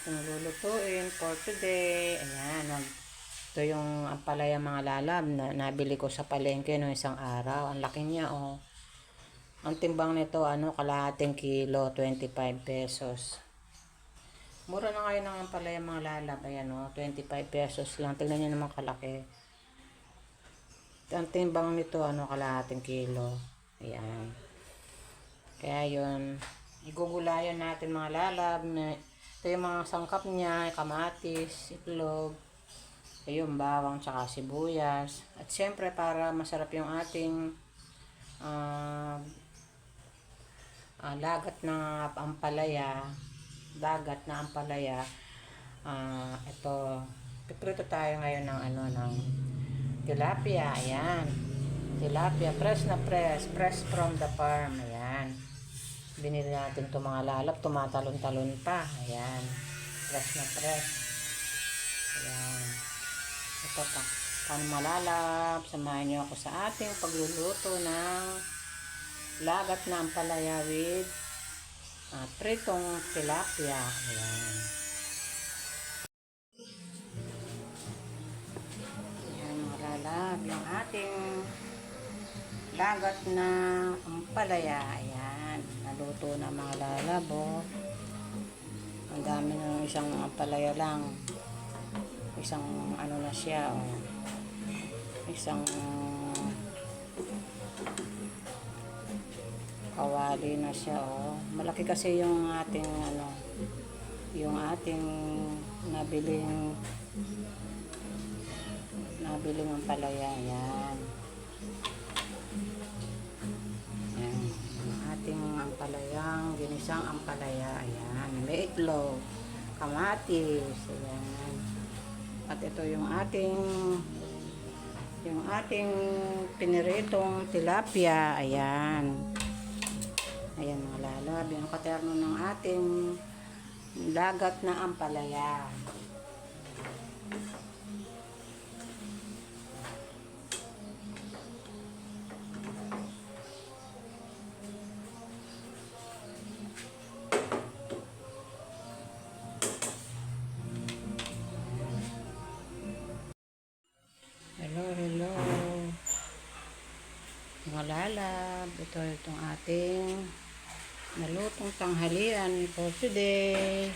ating lulutuin for today. Ayan, ito yung ampalaya mga lalab na nabili ko sa palengke noong isang araw. Ang laki niya, oh. Ang timbang nito, kalahating kilo, 25 pesos. Mura na ngayon ng ampalaya mga lalab. Ayan, 25 pesos lang. Tingnan niyo naman kalaki. Ang timbang nito, kalahating kilo. Ayan. Kaya yun, igugulayan natin mga lalab. Ito yung mga sangkap niya, kamatis, itlog, ayun, bawang, tsaka sibuyas. At syempre, para masarap yung ating lagat na ampalaya, ito, piprito tayo ngayon ng tilapia. Ayan, tilapia, fresh from the farm. Ayan, binili natin itong mga lalap, tumatalon-talon pa. Ayan, fresh. Ayan, ito pa. Paano malalap? Samahan nyo ako sa ating pagluluto ng lagat na ampalaya with pritong tilapia. Ayan. Ayan mga lalap, yung ating lagat na ampalaya. Ayan, naluto na mga lalab, oh. Ang dami ng isang ampalaya lang. Isang na siya, oh. Isang kawali na siya, oh. Malaki kasi yung ating yung ating nabiling ampalaya. Ayan. Ating ampalayang ginisang ampalaya. Ayan, may itlog, kamatis. Ayan. At ito yung ating piniritong tilapia. Ayan. Ayan mga lalab, yung katerno ng ating lagat na ampalaya. Hello mga lalab, itong ating nalutong tanghalian for today.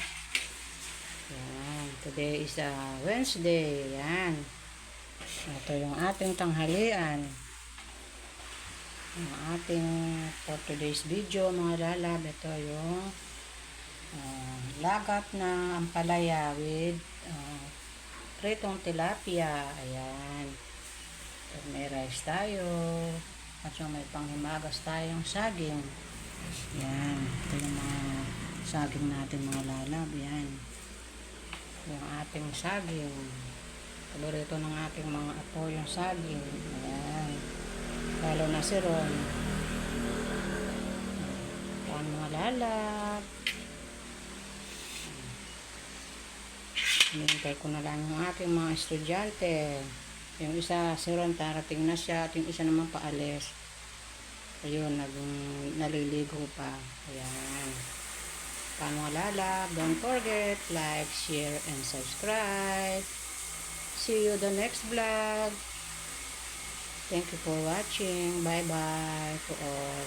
Yan, today is Wednesday. Yan, ito yung ating tanghalian, yung ating for today's video mga lalab. Ito yung lagat na ampalaya with pritong tilapia. Ayan, at may rice tayo, at yung may panghimagas tayong saging. Yan, ito yung mga saging natin mga lalab. Yan, yung ating saging, paborito ng aking mga apo yung saging. Ayan, lalo na si Ron. Yan mga lalab, hinintay ko na lang yung aking mga estudyante. Yung isa, si Ron, tarating na siya, at yung isa naman paalis. Ayun, naliligo pa. Ayan. Paano lalab? Don't forget, like, share, and subscribe. See you the next vlog. Thank you for watching. Bye-bye to all.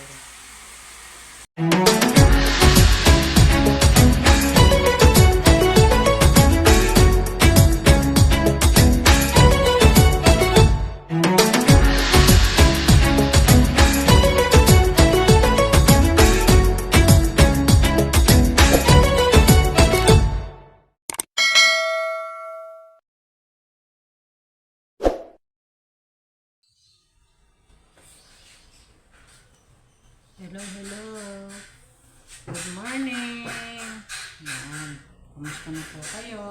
Hello. Good morning. Yan. Kumusta na po kayo?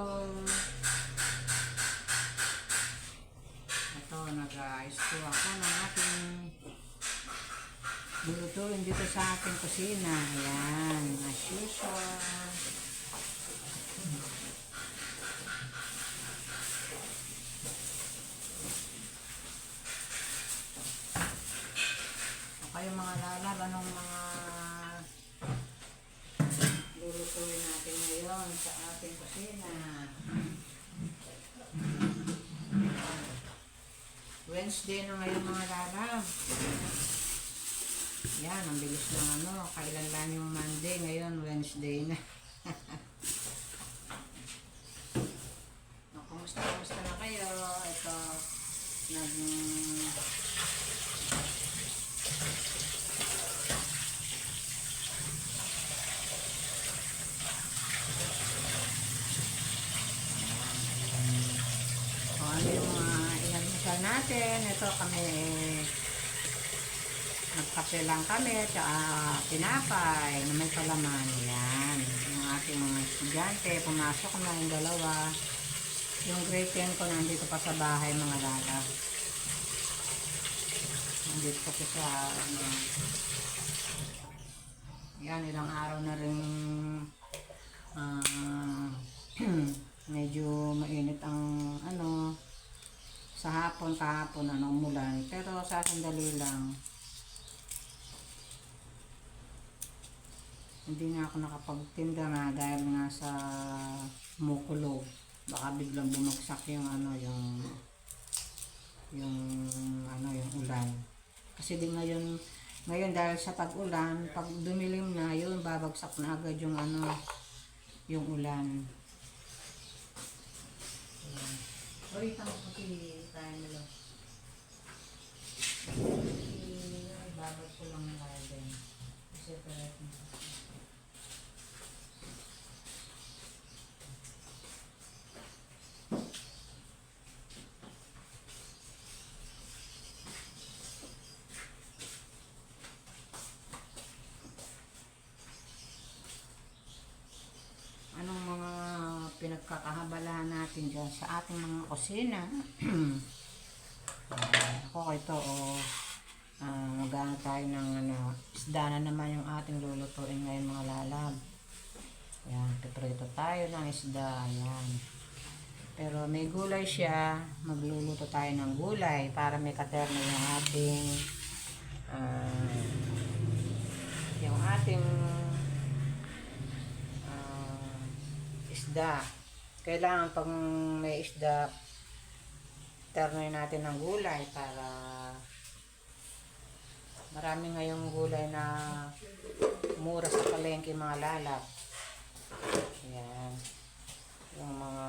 Ito, nag-stew ako ng ating lulutuin dito sa ating kusina. Ayan, as usual. Kayo mga lalab, anong mga lulutuin natin ngayon? sa ating kusina. Wednesday na ngayon mga lalab. Yan, ang bilis ng ano. Kailan lang yung Monday, ngayon Wednesday na. Kumusta na kayo? Ito, ano yung mga inalmusal natin. Ito kami nagkape lang kami tsaka tinapay na may palaman. Yan yung ating mga estudyante, pumasok na yung dalawa. Yung grade 10 ko nandito pa sa bahay mga lala. Nandito pa sa yan, ilang araw na rin medyo mainit ang ano sa hapon, kahapon umulan, pero sa sandali lang. Hindi nga ako nakapagtinda nga dahil nga sa mukulo, baka biglang bumagsak yung ano yung ulan. Kasi din ngayon dahil sa tag-ulan, pag dumilim na yun, babagsak na agad yung ano yung ulan. Uy, tama pati tayo nila. Babag ko lang ng garden. Kasi pala anong mga pinagkakahabalahan natin dyan sa ating mga kusina. Ako ito mag-ano tayo ng isda na naman yung ating lulutuin ngayon mga lalab. Yan, piprito tayo ng isda. Yan. Pero may gulay siya, magluluto tayo ng gulay para may katerno yung ating isda. Kailangan pag may isda, ternoy natin ng gulay para marami ngayong gulay na mura sa palengke mga lalap. Yan. Yung mga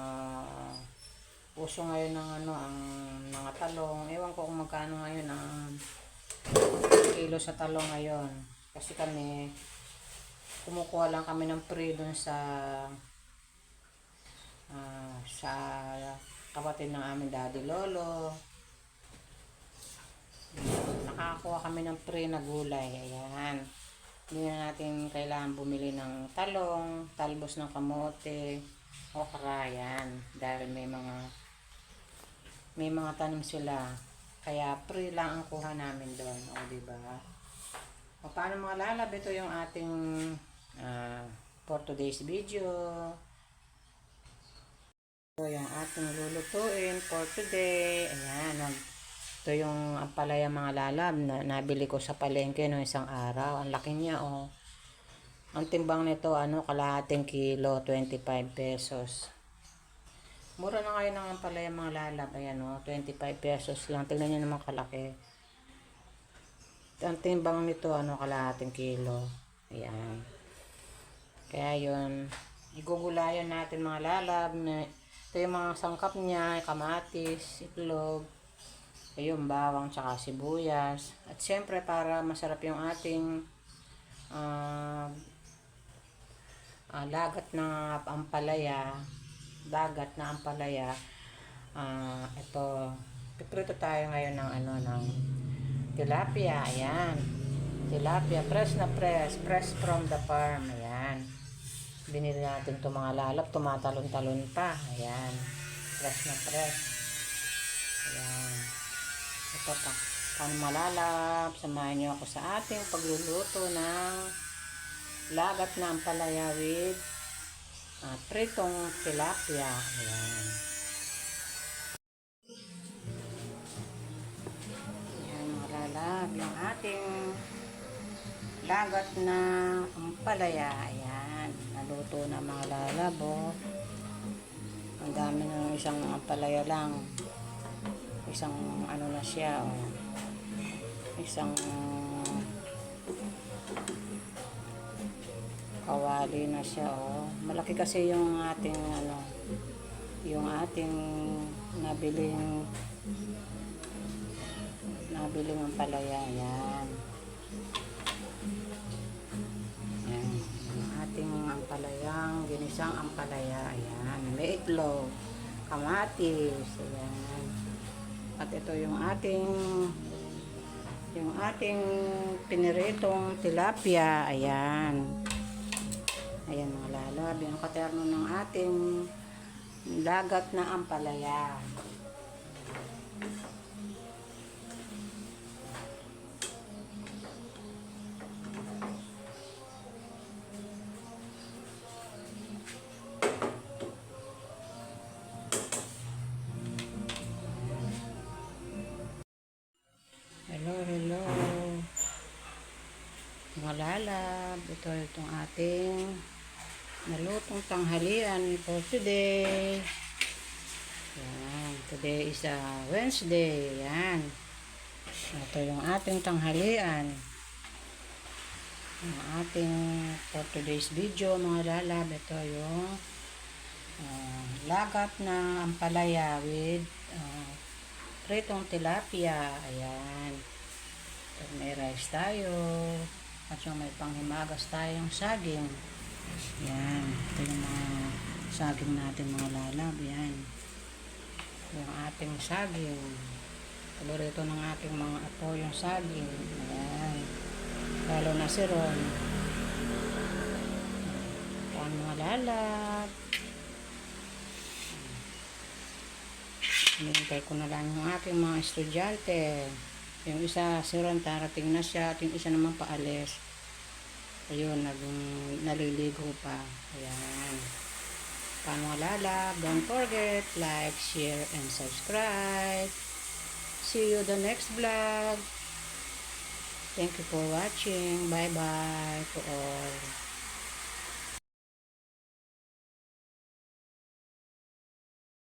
uso ngayon ng ang mga talong. Ewan ko kung magkano ngayon ang kilo sa talong ngayon. Kasi kami kumukuha lang kami ng pre dun sa kapatid ng aming daddy lolo. Nakakuha kami ng pre na gulay. Ayan. Hindi na natin kailangan bumili ng talong, talbos ng kamote, okra. Yan. Dahil may mga tanim sila. Kaya pre lang ang kuha namin doon. O diba? O paano mga lalab? Ito yung ating for today's video. Ito yung ating lulutuin for today. Ayan, ito yung ampalaya mga lalab na nabili ko sa palengke no isang araw. Ang laki niya oh. Ang timbang nito kalahating kilo, 25 pesos. Mura na ngayon ng ampalaya mga lalab. Ayan oh, 25 pesos lang. Tingnan niyo naman kalaki. Ang timbang nito kalahating kilo. Ayan. Kaya yun, igugulayan natin mga lalab na ito yung mga sangkap niya, kamatis, itlog, ayun, bawang, tsaka sibuyas. At syempre, para masarap yung ating dagat na ampalaya, ito, piprito tayo ngayon ng tilapia. Ayan, tilapia, fresh from the farm. Ayan. Binili natin itong mga lalap, tumatalon-talon pa. Ayan. Fresh. Ayan. Ito pa. Paano malalap? Samahan niyo ako sa ating pagluluto ng lagat na ampalaya with pritong tilapia. Ayan. Ayan mga lalap. Yung ating lagat na ampalaya. Ayan. luto na mga lalabo. Ang dami ng isang ampalaya lang. Isang ano na siya, oh. Isang kawali na siya, oh. Malaki kasi yung ating ano, yung ating nabiling ampalaya. Yan. Yan. Yung ating ampalayang ginisang ampalaya. Ayan. May itlog, kamatis. Ayan. At ito yung ating piniritong tilapia. Ayan. Ayan mga lalab. Yung katerno ng ating lagat na ampalaya. Hello mga lalab, itong ating nalutong tanghalian for today. Yan, today is Wednesday. Yan, ito yung ating tanghalian, yung ating for today's video mga lalab. Ito yung lagat na ampalaya with pritong tilapia. Ayan. So, may rice tayo. At yung may panghimagas tayong saging. Ayan. Ito yung mga saging natin mga lalab. Ayan. Yung ating saging. Paborito ng ating mga apo yung saging. Ayan. Lalo na si Ron. Ayan mga lalab. Hinintay ko na lang yung aking mga estudyante. Yung isa, si Ron, tarating na siya. At yung isa naman paalis. Ayun, naliligo pa. Ayan. Paano lalab? Don't forget, like, share, and subscribe. See you the next vlog. Thank you for watching. Bye-bye to all.